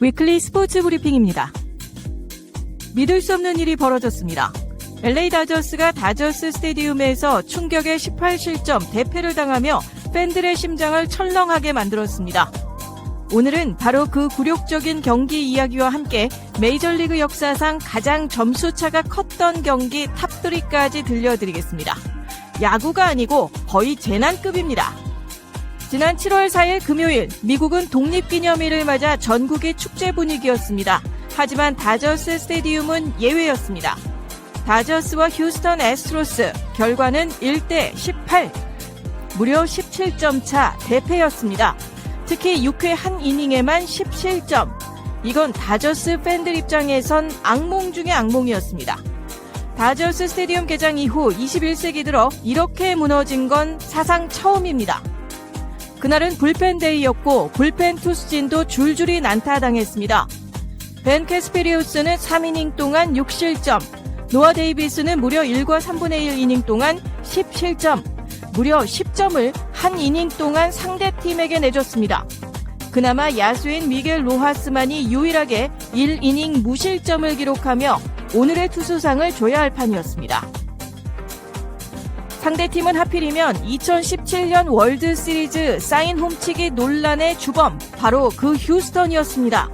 위클리 스포츠 브리핑입니다. 믿을 수 없는 일이 벌어졌습니다. LA 다저스가 다저스 스테디움에서 충격의 18실점 대패를 당하며 팬들의 심장을 철렁하게 만들었습니다. 오늘은 바로 그 굴욕적인 경기 이야기와 함께 메이저리그 역사상 가장 점수차가 컸던 경기 탑3까지 들려드리겠습니다. 야구가 아니고 거의 재난급입니다. 지난 7월 4일 금요일 미국은 독립기념일을 맞아 전국이 축제 분위기였습니다. 하지만 다저스 스테디움은 예외였습니다. 다저스와 휴스턴 애스트로스 결과는 1대18 무려 17점 차 대패였습니다. 특히 6회 한 이닝에만 17점. 이건 다저스 팬들 입장에선 악몽 중의 악몽이었습니다. 다저스 스테디움 개장 이후 21세기 들어 이렇게 무너진 건 사상 처음입니다. 그날은 불펜 데이였고 불펜 투수진도 줄줄이 난타당했습니다. 벤 캐스페리우스는 3이닝 동안 6실점, 노아 데이비스는 무려 1과 3분의 1 이닝 동안 17점, 무려 10점을 한 이닝 동안 상대팀에게 내줬습니다. 그나마 야수인 미겔 로하스만이 유일하게 1이닝 무실점을 기록하며 오늘의 투수상을 줘야 할 판이었습니다. 상대팀은 하필이면 2017년 월드시리즈 사인 홈치기 논란의 주범 바로 그 휴스턴이었습니다.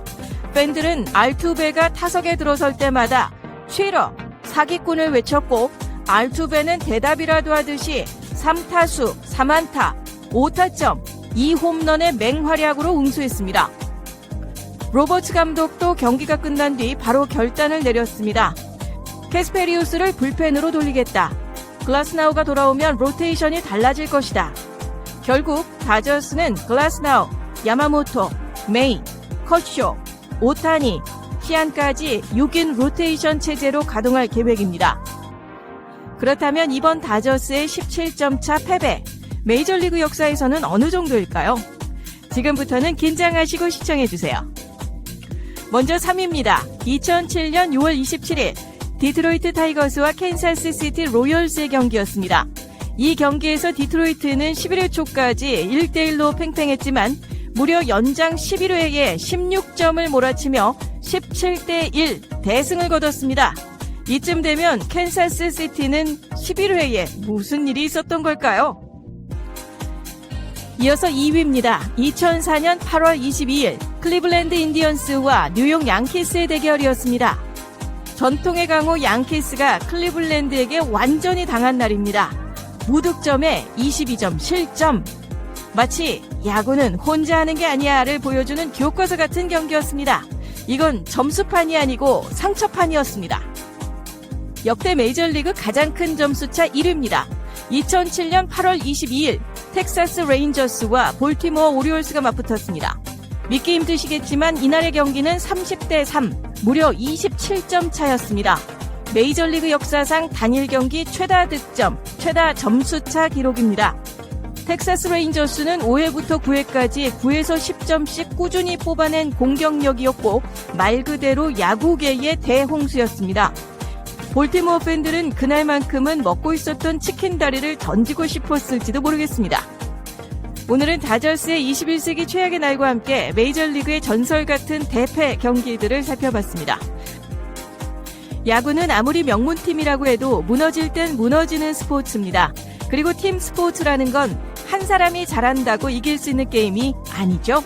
팬들은 알투베가 타석에 들어설 때마다 쉬러 사기꾼을 외쳤고 알투베는 대답이라도 하듯이 3타수 3안타 5타점 2홈런의 맹활약으로 응수했습니다. 로버츠 감독도 경기가 끝난 뒤 바로 결단을 내렸습니다. 캐스페리우스를 불펜으로 돌리겠다. 글라스나우가 돌아오면 로테이션이 달라질 것이다. 결국 다저스는 글라스나우, 야마모토, 메이, 컷쇼, 오타니, 시안까지 6인 로테이션 체제로 가동할 계획입니다. 그렇다면 이번 다저스의 17점 차 패배, 메이저리그 역사에서는 어느 정도일까요? 지금부터는 긴장하시고 시청해주세요. 먼저 3위입니다. 2007년 6월 27일 디트로이트 타이거스와 캔사스 시티 로열스의 경기였습니다. 이 경기에서 디트로이트는 11회 초까지 1대1로 팽팽했지만 무려 연장 11회에 16점을 몰아치며 17대1 대승을 거뒀습니다. 이쯤 되면 캔사스 시티는 11회에 무슨 일이 있었던 걸까요? 이어서 2위입니다. 2004년 8월 22일 클리블랜드 인디언스와 뉴욕 양키스의 대결이었습니다. 전통의 강호 양키스가 클리블랜드에게 완전히 당한 날입니다. 무득점에 22점 실점. 마치 야구는 혼자 하는 게 아니야를 보여주는 교과서 같은 경기였습니다. 이건 점수판이 아니고 상처판이었습니다. 역대 메이저리그 가장 큰 점수차 1위입니다. 2007년 8월 22일 텍사스 레인저스와 볼티모어 오리올스가 맞붙었습니다. 믿기 힘드시겠지만 이날의 경기는 30대3, 무려 27점 차였습니다. 메이저리그 역사상 단일 경기 최다 득점, 최다 점수차 기록입니다. 텍사스 레인저스는 5회부터 9회까지 9에서 10점씩 꾸준히 뽑아낸 공격력이었고 말 그대로 야구계의 대홍수였습니다. 볼티모어 팬들은 그날만큼은 먹고 있었던 치킨 다리를 던지고 싶었을지도 모르겠습니다. 오늘은 다저스의 21세기 최악의 날과 함께 메이저리그의 전설 같은 대패 경기들을 살펴봤습니다. 야구는 아무리 명문팀이라고 해도 무너질 땐 무너지는 스포츠입니다. 그리고 팀 스포츠라는 건 한 사람이 잘한다고 이길 수 있는 게임이 아니죠.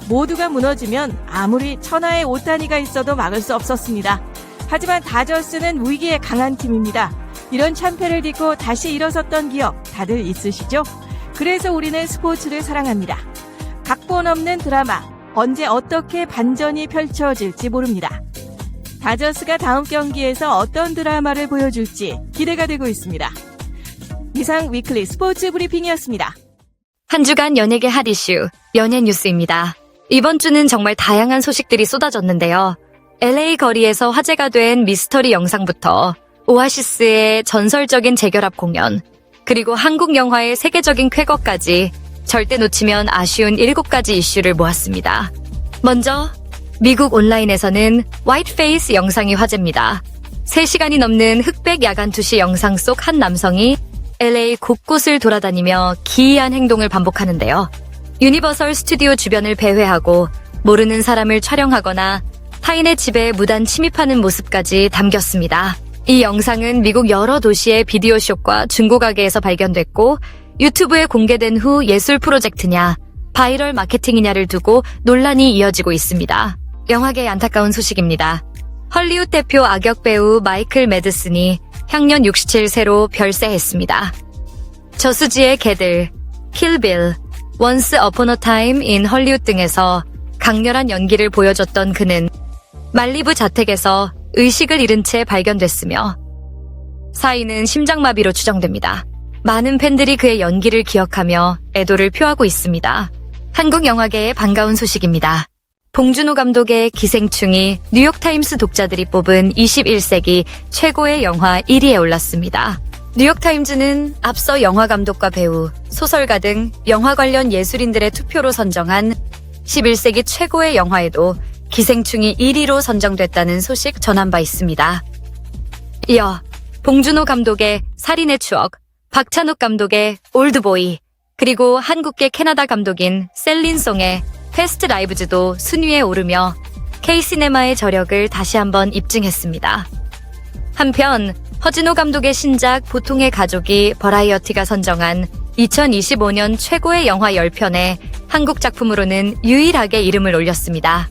모두가 무너지면 아무리 천하의 오타니가 있어도 막을 수 없었습니다. 하지만 다저스는 위기에 강한 팀입니다. 이런 참패를 딛고 다시 일어섰던 기억 다들 있으시죠? 그래서 우리는 스포츠를 사랑합니다. 각본 없는 드라마, 언제 어떻게 반전이 펼쳐질지 모릅니다. 다저스가 다음 경기에서 어떤 드라마를 보여줄지 기대가 되고 있습니다. 이상 위클리 스포츠 브리핑이었습니다. 한 주간 연예계 핫 이슈, 연예 뉴스입니다. 이번 주는 정말 다양한 소식들이 쏟아졌는데요. LA 거리에서 화제가 된 미스터리 영상부터 오아시스의 전설적인 재결합 공연, 그리고 한국 영화의 세계적인 쾌거까지 절대 놓치면 아쉬운 7가지 이슈를 모았습니다. 먼저 미국 온라인에서는 화이트페이스 영상이 화제입니다. 3시간이 넘는 흑백 야간 투시 영상 속 한 남성이 LA 곳곳을 돌아다니며 기이한 행동을 반복하는데요. 유니버설 스튜디오 주변을 배회하고 모르는 사람을 촬영하거나 타인의 집에 무단 침입하는 모습까지 담겼습니다. 이 영상은 미국 여러 도시의 비디오숍과 중고가게에서 발견됐고 유튜브에 공개된 후 예술 프로젝트냐, 바이럴 마케팅이냐를 두고 논란이 이어지고 있습니다. 영화계의 안타까운 소식입니다. 헐리우드 대표 악역 배우 마이클 매드슨이 향년 67세로 별세했습니다. 저수지의 개들, 킬빌, 원스 어폰 어 타임 인 헐리우드 등에서 강렬한 연기를 보여줬던 그는 말리부 자택에서 의식을 잃은 채 발견됐으며 사인은 심장마비로 추정됩니다. 많은 팬들이 그의 연기를 기억하며 애도를 표하고 있습니다. 한국 영화계의 반가운 소식입니다. 봉준호 감독의 기생충이 뉴욕타임스 독자들이 뽑은 21세기 최고의 영화 1위에 올랐습니다. 뉴욕타임즈는 앞서 영화 감독과 배우, 소설가 등 영화 관련 예술인들의 투표로 선정한 11세기 최고의 영화에도 기생충이 1위로 선정됐다는 소식 전한 바 있습니다. 이어 봉준호 감독의 살인의 추억, 박찬욱 감독의 올드보이, 그리고 한국계 캐나다 감독인 셀린송의 패스트 라이브즈도 순위에 오르며 K시네마의 저력을 다시 한번 입증했습니다. 한편 허진호 감독의 신작 보통의 가족이 버라이어티가 선정한 2025년 최고의 영화 10편에 한국 작품으로는 유일하게 이름을 올렸습니다.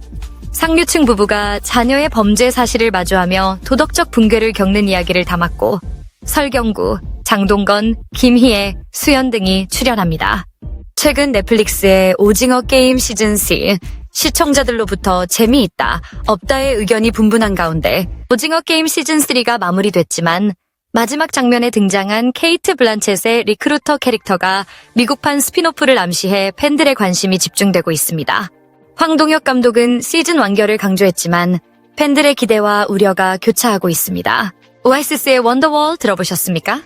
상류층 부부가 자녀의 범죄 사실을 마주하며 도덕적 붕괴를 겪는 이야기를 담았고 설경구, 장동건, 김희애, 수연 등이 출연합니다. 최근 넷플릭스의 오징어 게임 시즌3 시청자들로부터 재미있다, 없다의 의견이 분분한 가운데 오징어 게임 시즌3가 마무리됐지만 마지막 장면에 등장한 케이트 블란쳇의 리크루터 캐릭터가 미국판 스피노프를 암시해 팬들의 관심이 집중되고 있습니다. 황동혁 감독은 시즌 완결을 강조했지만 팬들의 기대와 우려가 교차하고 있습니다. 오아시스의 원더월 들어보셨습니까?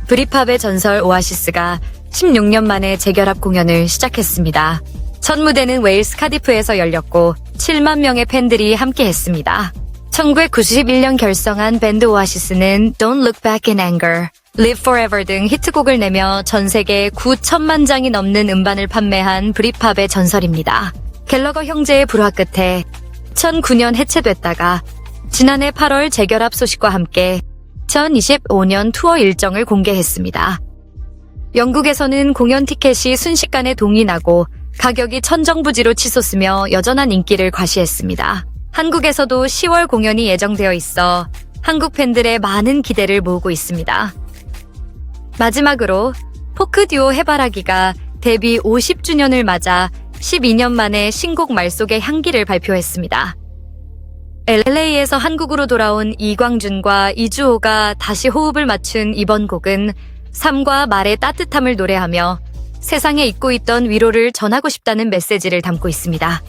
브리팝의 전설 오아시스가 16년 만에 재결합 공연을 시작했습니다. 첫 무대는 웨일스 카디프에서 열렸고 7만 명의 팬들이 함께했습니다. 1991년 결성한 밴드 오아시스는 Don't Look Back in Anger, Live Forever 등 히트곡을 내며 전 세계 9천만 장이 넘는 음반을 판매한 브리팝의 전설입니다. 갤러거 형제의 불화 끝에 2009년 해체됐다가 지난해 8월 재결합 소식과 함께 2025년 투어 일정을 공개했습니다. 영국에서는 공연 티켓이 순식간에 동이 나고 가격이 천정부지로 치솟으며 여전한 인기를 과시했습니다. 한국에서도 10월 공연이 예정되어 있어 한국 팬들의 많은 기대를 모으고 있습니다. 마지막으로 포크 듀오 해바라기가 데뷔 50주년을 맞아 12년 만에 신곡 말속의 향기를 발표했습니다. LA에서 한국으로 돌아온 이광준과 이주호가 다시 호흡을 맞춘 이번 곡은 삶과 말의 따뜻함을 노래하며 세상에 잊고 있던 위로를 전하고 싶다는 메시지를 담고 있습니다.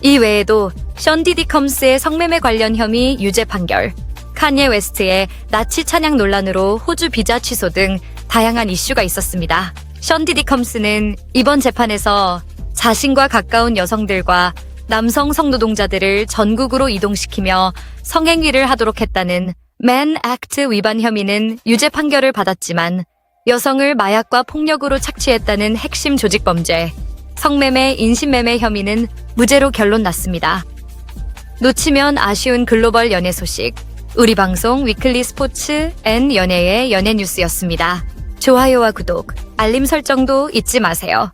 이 외에도 션 디디 컴스의 성매매 관련 혐의 유죄 판결, 카니에 웨스트의 나치 찬양 논란으로 호주 비자 취소 등 다양한 이슈가 있었습니다. 션 디디 컴스는 이번 재판에서 자신과 가까운 여성들과 남성 성노동자들을 전국으로 이동시키며 성행위를 하도록 했다는 맨 액트 위반 혐의는 유죄 판결을 받았지만 여성을 마약과 폭력으로 착취했다는 핵심 조직 범죄, 성매매, 인신매매 혐의는 무죄로 결론 났습니다. 놓치면 아쉬운 글로벌 연예 소식, 우리 방송 위클리 스포츠 앤 연예의 연예 뉴스였습니다. 좋아요와 구독, 알림 설정도 잊지 마세요.